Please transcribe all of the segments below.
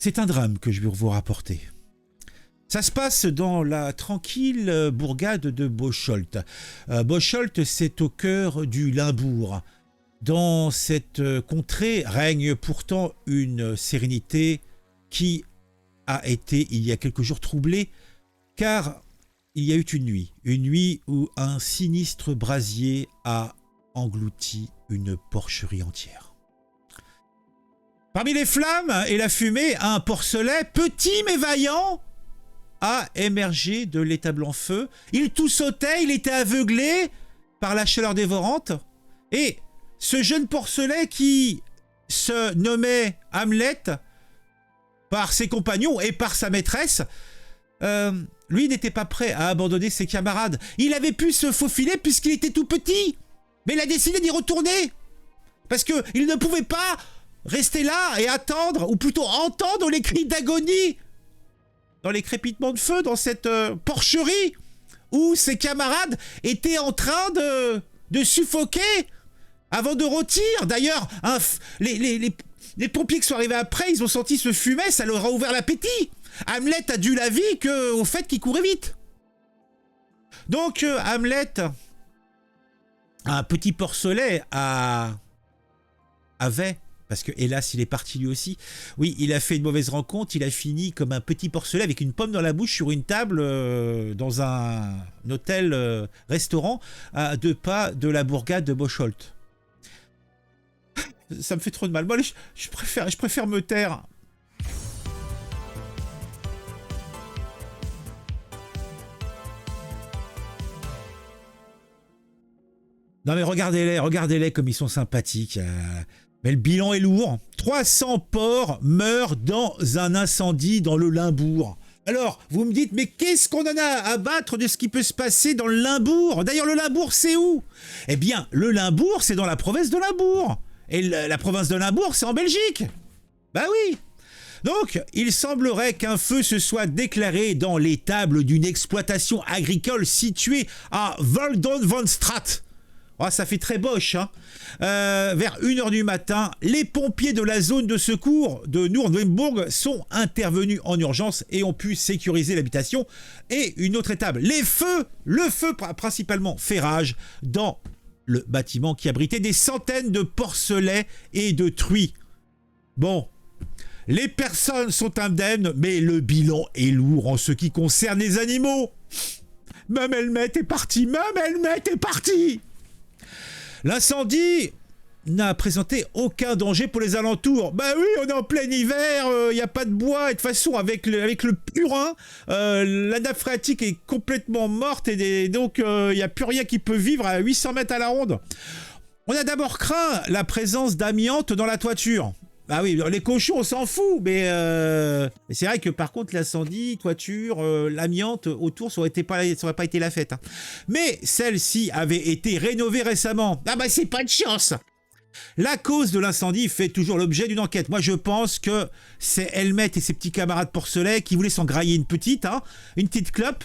C'est un drame que je vais vous rapporter. Ça se passe dans la tranquille bourgade de Bocholt. Bocholt, c'est au cœur du Limbourg. Dans cette contrée règne pourtant une sérénité qui a été, il y a quelques jours, troublée, car il y a eu une nuit où un sinistre brasier a englouti une porcherie entière. Parmi les flammes et la fumée, un porcelet, petit mais vaillant, a émergé de l'étable en feu. Il tout sautait, il était aveuglé par la chaleur dévorante. Et ce jeune porcelet qui se nommait Hamlet par ses compagnons et par sa maîtresse, lui n'était pas prêt à abandonner ses camarades. Il avait pu se faufiler puisqu'il était tout petit, mais il a décidé d'y retourner parce qu'il ne pouvait pas rester là et attendre, ou plutôt entendre les cris d'agonie dans les crépitements de feu dans cette porcherie où ses camarades étaient en train de suffoquer avant de rôtir. D'ailleurs, les pompiers qui sont arrivés après, ils ont senti ce fumet, ça leur a ouvert l'appétit. Hamlet a dû la vie au fait qu'il courait vite. Donc Hamlet, un petit porcelet, avait... Parce que, hélas, il est parti lui aussi. Oui, il a fait une mauvaise rencontre. Il a fini comme un petit porcelet avec une pomme dans la bouche sur une table dans un hôtel-restaurant à 2 pas de la bourgade de Bocholt. Ça me fait trop de mal. Moi, je préfère me taire. Non mais regardez-les comme ils sont sympathiques. Mais le bilan est lourd. 300 porcs meurent dans un incendie dans le Limbourg. Alors, vous me dites, mais qu'est-ce qu'on en a à battre de ce qui peut se passer dans le Limbourg? D'ailleurs, le Limbourg, c'est où? Eh bien, le Limbourg, c'est dans la province de Limbourg. Et la province de Limbourg, c'est en Belgique. Bah oui. Donc, il semblerait qu'un feu se soit déclaré dans l'étable d'une exploitation agricole située à Woldonvanstraat. Oh, ça fait très Bosch, hein. Vers 1h du matin, les pompiers de la zone de secours de Noordwimbourg sont intervenus en urgence et ont pu sécuriser l'habitation et une autre étable. Le feu principalement fait rage dans le bâtiment qui abritait des centaines de porcelets et de truies. Bon, les personnes sont indemnes, mais le bilan est lourd en ce qui concerne les animaux. Même Helmet est parti, L'incendie n'a présenté aucun danger pour les alentours. Bah oui, on est en plein hiver, il n'y a pas de bois, et de toute façon, avec le purin, la nappe phréatique est complètement morte, et donc il n'y a plus rien qui peut vivre à 800 mètres à la ronde. On a d'abord craint la présence d'amiante dans la toiture. Ah oui, les cochons, on s'en fout, mais c'est vrai que par contre, l'incendie, toiture, l'amiante autour, ça aurait pas été la fête. Hein. Mais celle-ci avait été rénovée récemment. Ah bah c'est pas de chance. La cause de l'incendie fait toujours l'objet d'une enquête. Moi, je pense que c'est Helmet et ses petits camarades porcelets qui voulaient s'en grailler une petite clope.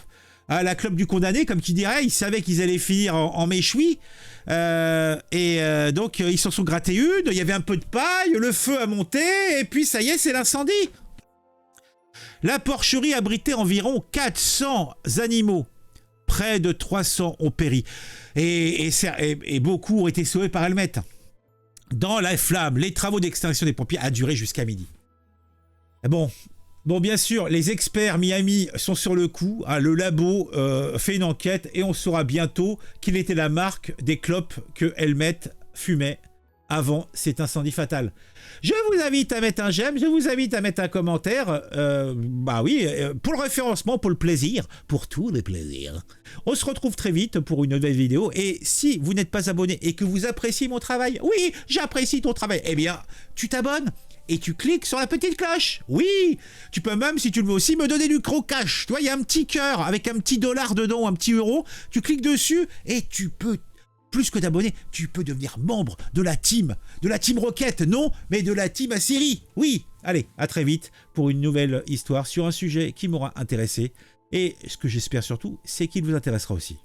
La clope du condamné, comme qui dirait, ils savaient qu'ils allaient finir en méchoui. Donc ils s'en sont grattés une, il y avait un peu de paille, le feu a monté, et puis ça y est, c'est l'incendie. La porcherie abritait environ 400 animaux. Près de 300 ont péri. Et beaucoup ont été sauvés par Helmet. Dans la flamme, les travaux d'extinction des pompiers a duré jusqu'à midi. Bon, bien sûr, les experts Miami sont sur le coup. Le labo fait une enquête et on saura bientôt quelle était la marque des clopes que Helmet fumait avant cet incendie fatal. Je vous invite à mettre un j'aime, je vous invite à mettre un commentaire. Bah oui, pour le référencement, pour le plaisir, pour tous les plaisirs. On se retrouve très vite pour une nouvelle vidéo. Et si vous n'êtes pas abonné et que vous appréciez mon travail, oui, j'apprécie ton travail, eh bien, tu t'abonnes. Et tu cliques sur la petite cloche. Oui, tu peux même, si tu le veux aussi, me donner du crocash. Tu vois, il y a un petit cœur avec un petit dollar dedans, un petit euro. Tu cliques dessus et tu peux, plus que t'abonner, tu peux devenir membre de la team Rocket. Non, mais de la team à série. Oui, allez, à très vite pour une nouvelle histoire sur un sujet qui m'aura intéressé. Et ce que j'espère surtout, c'est qu'il vous intéressera aussi.